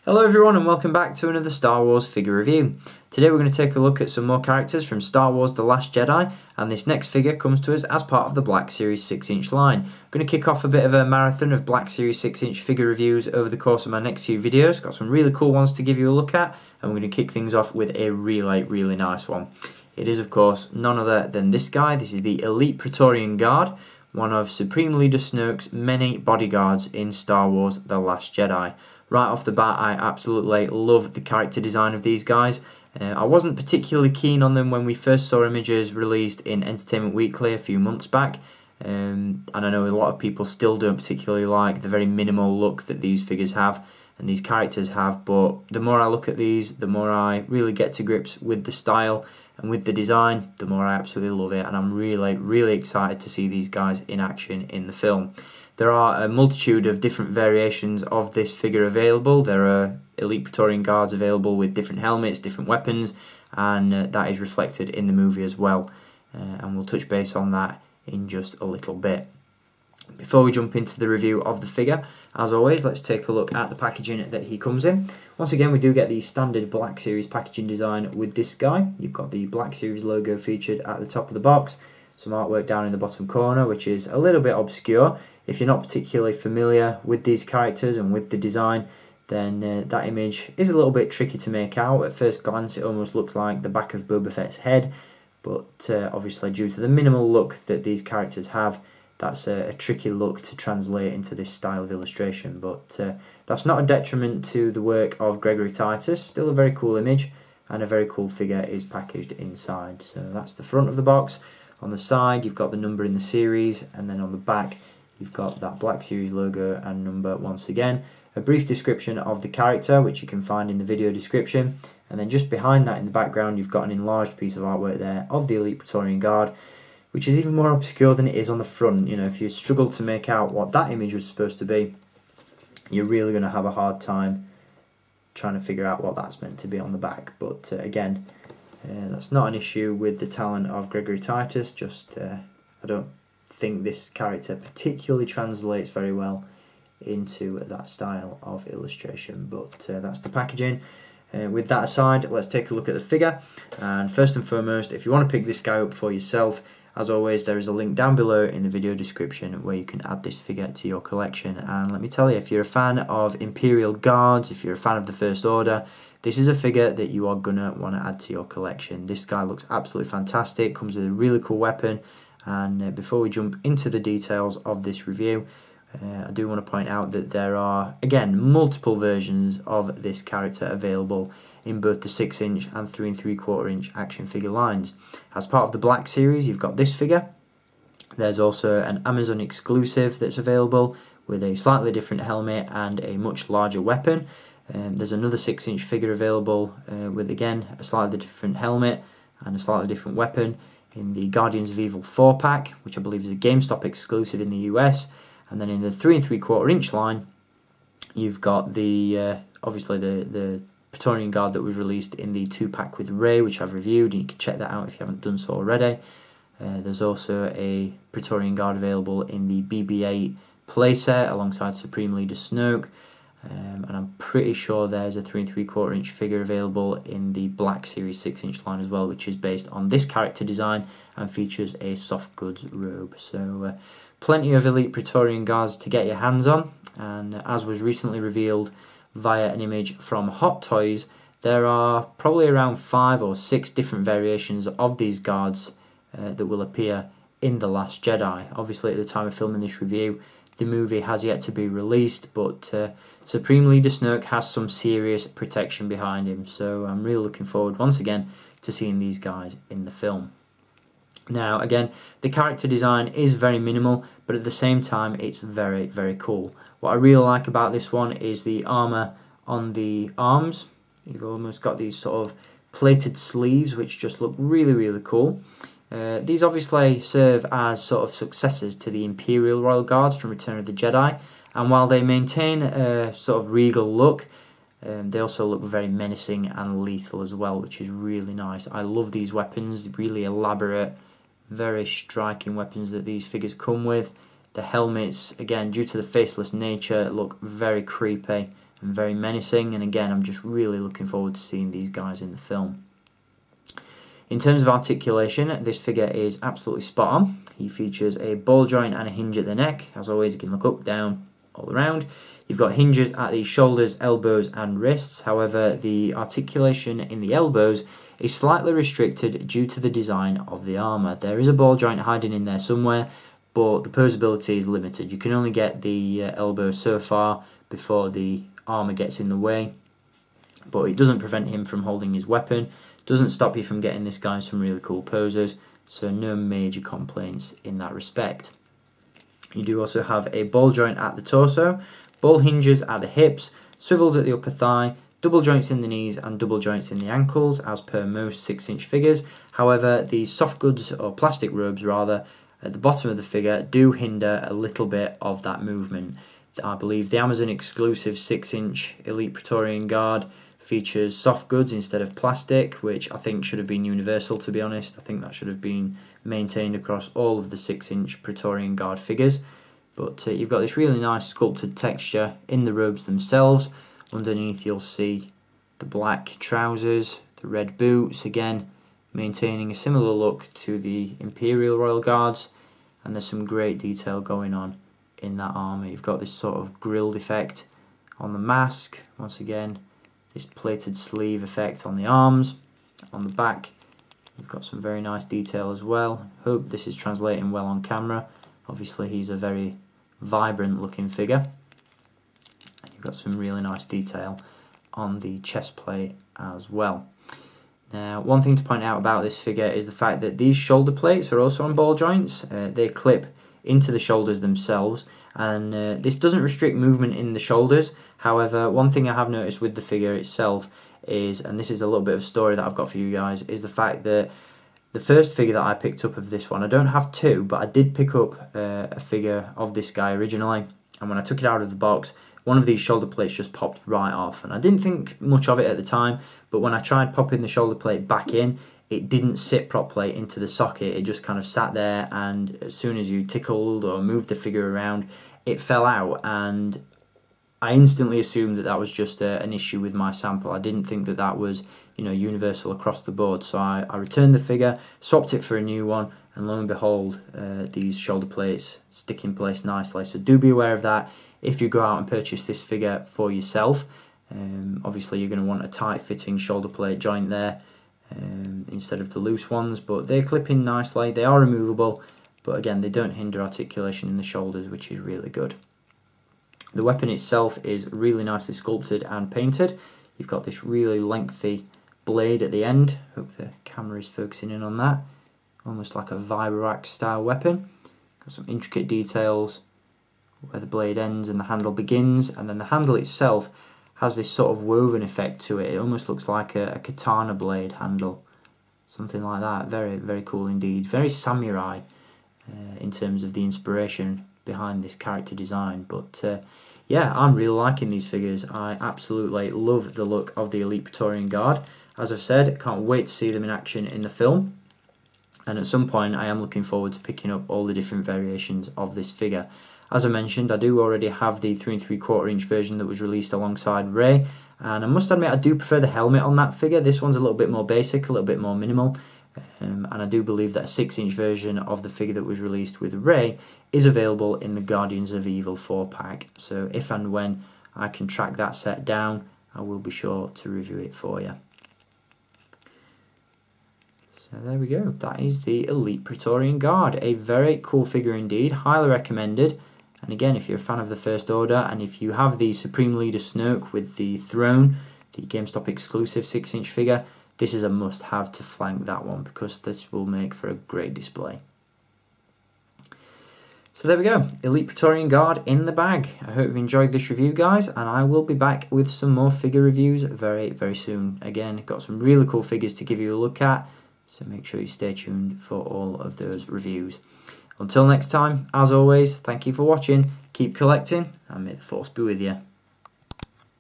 Hello everyone and welcome back to another Star Wars figure review. Today we're going to take a look at some more characters from Star Wars The Last Jedi, and this next figure comes to us as part of the Black Series 6-inch line. I'm going to kick off a bit of a marathon of Black Series 6-inch figure reviews over the course of my next few videos. Got some really cool ones to give you a look at, and we're going to kick things off with a really nice one. It is of course none other than this guy. This is the Elite Praetorian Guard, one of Supreme Leader Snoke's many bodyguards in Star Wars The Last Jedi. Right off the bat, I absolutely love the character design of these guys. I wasn't particularly keen on them when we first saw images released in Entertainment Weekly a few months back, and I know a lot of people still don't particularly like the very minimal look that these figures have and these characters have, but the more I look at these, the more I really get to grips with the style and with the design, the more I absolutely love it, and I'm really excited to see these guys in action in the film. There are a multitude of different variations of this figure available. There are Elite Praetorian Guards available with different helmets, different weapons, and that is reflected in the movie as well. And we'll touch base on that in just a little bit. Before we jump into the review of the figure, as always, let's take a look at the packaging that he comes in. Once again, we do get the standard Black Series packaging design with this guy. You've got the Black Series logo featured at the top of the box, some artwork down in the bottom corner, which is a little bit obscure. If you're not particularly familiar with these characters and with the design, then that image is a little bit tricky to make out. At first glance, it almost looks like the back of Boba Fett's head, but obviously due to the minimal look that these characters have, that's a tricky look to translate into this style of illustration. But that's not a detriment to the work of Gregory Titus. Still a very cool image, and a very cool figure is packaged inside. So that's the front of the box. On the side, you've got the number in the series, and then on the back, you've got that Black Series logo and number once again. A brief description of the character, which you can find in the video description. And then just behind that in the background, you've got an enlarged piece of artwork there of the Elite Praetorian Guard, which is even more obscure than it is on the front. You know, if you struggle to make out what that image was supposed to be, you're really going to have a hard time trying to figure out what that's meant to be on the back. But again, that's not an issue with the talent of Gregory Titus, just I don't think this character particularly translates very well into that style of illustration, but that's the packaging. With that aside, let's take a look at the figure. And first and foremost, if you want to pick this guy up for yourself, as always, there is a link down below in the video description where you can add this figure to your collection. And let me tell you, if you're a fan of Imperial Guards, if you're a fan of the First Order, this is a figure that you are gonna want to add to your collection. This guy looks absolutely fantastic, comes with a really cool weapon. And before we jump into the details of this review, I do want to point out that there are, again, multiple versions of this character available in both the 6-inch and 3 3/4-inch action figure lines. As part of the Black Series, you've got this figure. There's also an Amazon exclusive that's available with a slightly different helmet and a much larger weapon. There's another 6-inch figure available with, again, a slightly different helmet and a slightly different weapon in the Guardians of Evil 4-pack, which I believe is a GameStop exclusive in the US. And then in the 3 3/4-inch line, you've got the obviously the Praetorian Guard that was released in the 2-pack with Rey, which I've reviewed, and you can check that out if you haven't done so already. There's also a Praetorian Guard available in the BB-8 playset alongside Supreme Leader Snoke. And I'm pretty sure there's a 3 3/4-inch figure available in the Black Series 6-inch line as well, which is based on this character design and features a soft goods robe. So plenty of Elite Praetorian Guards to get your hands on, and as was recently revealed via an image from Hot Toys, there are probably around 5 or 6 different variations of these guards that will appear in The Last Jedi. Obviously at the time of filming this review, the movie has yet to be released, but Supreme Leader Snoke has some serious protection behind him, so I'm really looking forward once again to seeing these guys in the film. Now again, the character design is very minimal, but at the same time it's very cool. What I really like about this one is the armour on the arms. You've almost got these sort of plated sleeves which just look really cool. These obviously serve as sort of successors to the Imperial Royal Guards from Return of the Jedi, and while they maintain a sort of regal look, they also look very menacing and lethal as well, which is really nice. I love these weapons, really elaborate, very striking weapons that these figures come with. The helmets, again, due to the faceless nature, look very creepy and very menacing, and again I'm just really looking forward to seeing these guys in the film. In terms of articulation, this figure is absolutely spot on. He features a ball joint and a hinge at the neck. As always, you can look up, down, all around. You've got hinges at the shoulders, elbows and wrists. However, the articulation in the elbows is slightly restricted due to the design of the armour. There is a ball joint hiding in there somewhere, but the posability is limited. You can only get the elbow so far before the armour gets in the way, but it doesn't prevent him from holding his weapon. Doesn't stop you from getting this guy in some really cool poses, so no major complaints in that respect. You do also have a ball joint at the torso, ball hinges at the hips, swivels at the upper thigh, double joints in the knees and double joints in the ankles as per most 6-inch figures. However, the soft goods, or plastic robes rather, at the bottom of the figure do hinder a little bit of that movement. I believe the Amazon exclusive 6-inch Elite Praetorian Guard features soft goods instead of plastic, which I think should have been universal, to be honest. I think that should have been maintained across all of the 6-inch Praetorian Guard figures. But you've got this really nice sculpted texture in the robes themselves. Underneath you'll see the black trousers, the red boots, again maintaining a similar look to the Imperial Royal Guards, and there's some great detail going on in that armour. You've got this sort of grilled effect on the mask, once again this plated sleeve effect on the arms, on the back. You've got some very nice detail as well. Hope this is translating well on camera. Obviously he's a very vibrant looking figure. And you've got some really nice detail on the chest plate as well. Now, one thing to point out about this figure is the fact that these shoulder plates are also on ball joints. They clip into the shoulders themselves, and this doesn't restrict movement in the shoulders. However, one thing I have noticed with the figure itself is, and this is a little bit of a story that I've got for you guys, is the fact that the first figure that I picked up of this one, I don't have two, but I did pick up a figure of this guy originally, and when I took it out of the box, one of these shoulder plates just popped right off, and I didn't think much of it at the time, but when I tried popping the shoulder plate back in, it didn't sit properly into the socket. It just kind of sat there, and as soon as you tickled or moved the figure around, it fell out, and I instantly assumed that that was just an issue with my sample. I didn't think that that was, you know, universal across the board. So I returned the figure, swapped it for a new one, and lo and behold, these shoulder plates stick in place nicely. So do be aware of that if you go out and purchase this figure for yourself. Obviously you're going to want a tight fitting shoulder plate joint there instead of the loose ones, but they clip in nicely. They are removable, but again they don't hinder articulation in the shoulders, which is really good. The weapon itself is really nicely sculpted and painted. You've got this really lengthy blade at the end. Hope the camera is focusing in on that. Almost like a Vibrax style weapon. Got some intricate details where the blade ends and the handle begins, and then the handle itself has this sort of woven effect to it. It almost looks like a katana blade handle, something like that. Very, very cool indeed. Very samurai in terms of the inspiration behind this character design. But yeah, I'm really liking these figures. I absolutely love the look of the Elite Praetorian Guard. As I've said, can't wait to see them in action in the film. And at some point I am looking forward to picking up all the different variations of this figure. As I mentioned, I do already have the 3 3/4 inch version that was released alongside Rey, and I must admit I do prefer the helmet on that figure. This one's a little bit more basic, a little bit more minimal, and I do believe that a 6-inch version of the figure that was released with Rey is available in the Guardians of Evil 4-pack. So if and when I can track that set down, I will be sure to review it for you. So there we go, that is the Elite Praetorian Guard. A very cool figure indeed, highly recommended. And again, if you're a fan of the First Order, and if you have the Supreme Leader Snoke with the throne, the GameStop exclusive 6-inch figure, this is a must-have to flank that one, because this will make for a great display. So there we go, Elite Praetorian Guard in the bag. I hope you've enjoyed this review, guys, and I will be back with some more figure reviews very, very soon. Again, got some really cool figures to give you a look at, so make sure you stay tuned for all of those reviews. Until next time, as always, thank you for watching, keep collecting, and may the Force be with you.